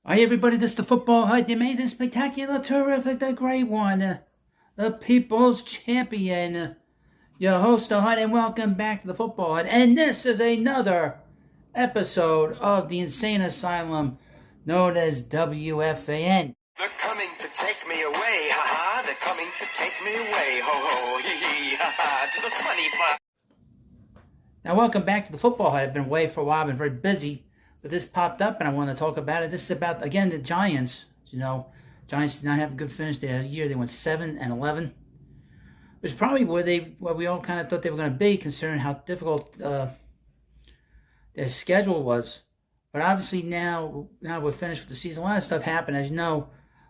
Hi everybody, this is the Football Hut, the amazing, spectacular, terrific, the great one, the people's champion, your host, the Hut, and welcome back to the Football Hut. And this is another episode of the insane asylum known as WFAN. They're coming to take me away, ha-ha, they're coming to take me away, ho-ho, hee-hee, ha-ha, to the funny farm. Now welcome back to the Football Hut. I've been away for a while, I've been very busy. But this popped up and I want to talk about it. This is about, again, the Giants. You know, Giants did not have a good finish their year. They went 7-11, which is probably where we all kind of thought they were going to be, considering how difficult their schedule was. But obviously now we're finished with the season. A lot of stuff happened, as you know.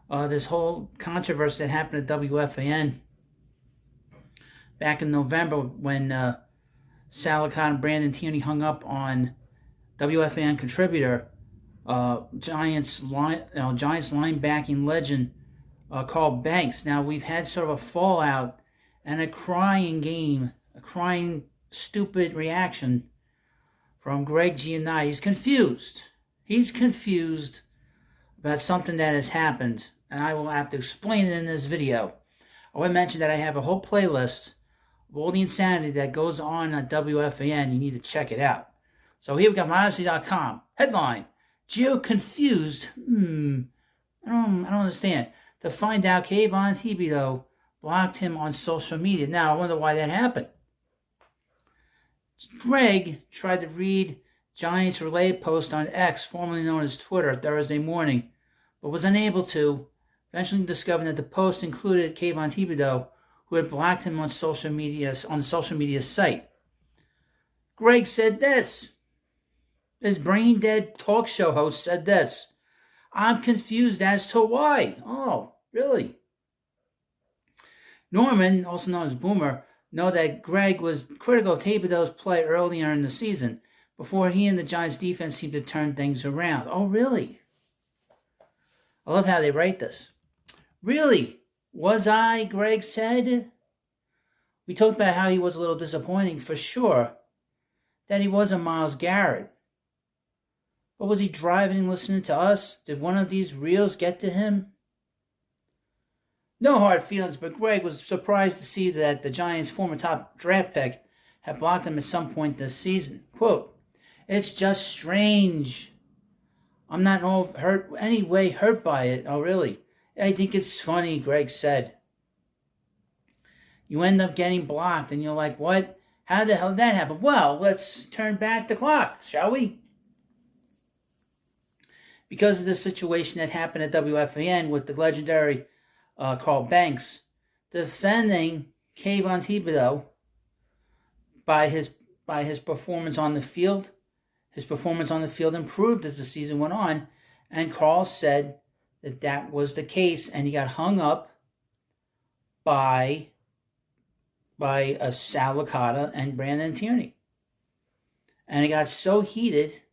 This whole controversy that happened at WFAN back in November when Salicott and Brandon Tierney hung up on WFAN contributor, Giants linebacking legend Carl Banks. Now we've had sort of a fallout and a crying stupid reaction from Greg Giannotti. He's confused about something that has happened, and I will have to explain it in this video. I want to mention that I have a whole playlist of all the insanity that goes on at WFAN. You need to check it out. So here we got MyOdyssey.com. Headline: Gio confused. I don't understand. To find out Kayvon Thibodeaux blocked him on social media. Now I wonder why that happened. Greg tried to read Giants related post on X, formerly known as Twitter, Thursday morning, but was unable to. Eventually discovering that the post included Kayvon Thibodeaux, who had blocked him on the social media site. Greg said this. This brain-dead talk show host said this: "I'm confused as to why." Oh, really? Norman, also known as Boomer, know that Greg was critical of Thibodeaux's play earlier in the season, before he and the Giants defense seemed to turn things around. Oh, really? I love how they write this. Really? Was I? Greg said. We talked about how he was a little disappointing, for sure, that he wasn't Myles Garrett. But was he driving and listening to us? Did one of these reels get to him? No hard feelings, but Greg was surprised to see that the Giants' former top draft pick had blocked him at some point this season. Quote, "It's just strange. I'm not any way hurt by it." Oh, really? "I think it's funny," Greg said. You end up getting blocked, and you're like, what? How the hell did that happen? Well, let's turn back the clock, shall we? Because of the situation that happened at WFAN with the legendary Carl Banks defending Kayvon Thibodeaux by his performance on the field. His performance on the field improved as the season went on, and Carl said that was the case, and he got hung up by Salicott and Brandon Tierney. And it got so heated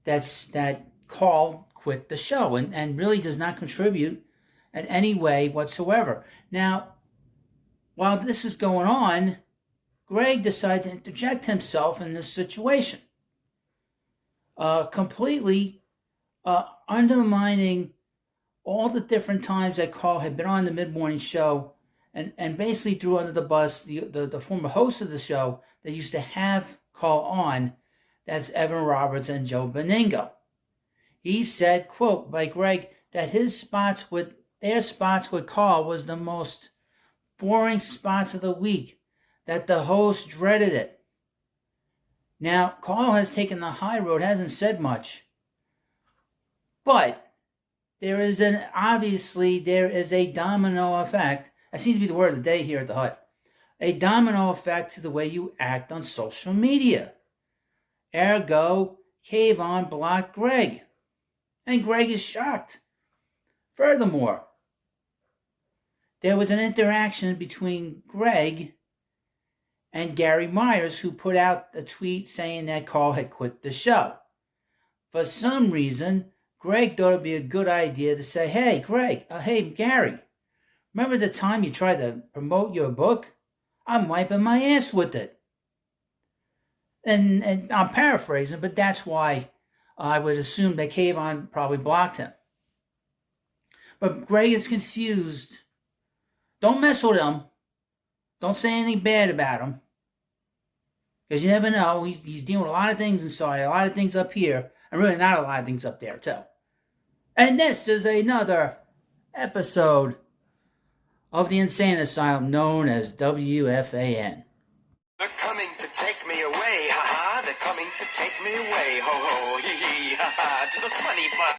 that Carl quit the show and really does not contribute in any way whatsoever. Now, while this is going on, Greg decided to interject himself in this situation, completely undermining all the different times that Carl had been on the mid-morning show, and basically threw under the bus the former host of the show that used to have Carl on. That's Evan Roberts and Joe Beningo. He said, quote, by Greg, that their spots with Carl was the most boring spots of the week, that the host dreaded it. Now, Carl has taken the high road, hasn't said much. But there is a domino effect. That seems to be the word of the day here at the Hut. A domino effect to the way you act on social media. Ergo, Kayvon blocked Greg. And Greg is shocked. Furthermore, there was an interaction between Greg and Gary Myers, who put out a tweet saying that Carl had quit the show. For some reason, Greg thought it would be a good idea to say, "Hey, Greg, hey, Gary, remember the time you tried to promote your book? I'm wiping my ass with it." And I'm paraphrasing, but that's why I would assume that Kayvon probably blocked him. But Greg is confused. Don't mess with him. Don't say anything bad about him. Because you never know. He's dealing with a lot of things inside, a lot of things up here, and really not a lot of things up there, too. And this is another episode of the Insane Asylum known as WFAN. They're coming to take me away, ha ha. They're coming to take me away, ho ho, hee hee, ha ha, to the funny farm.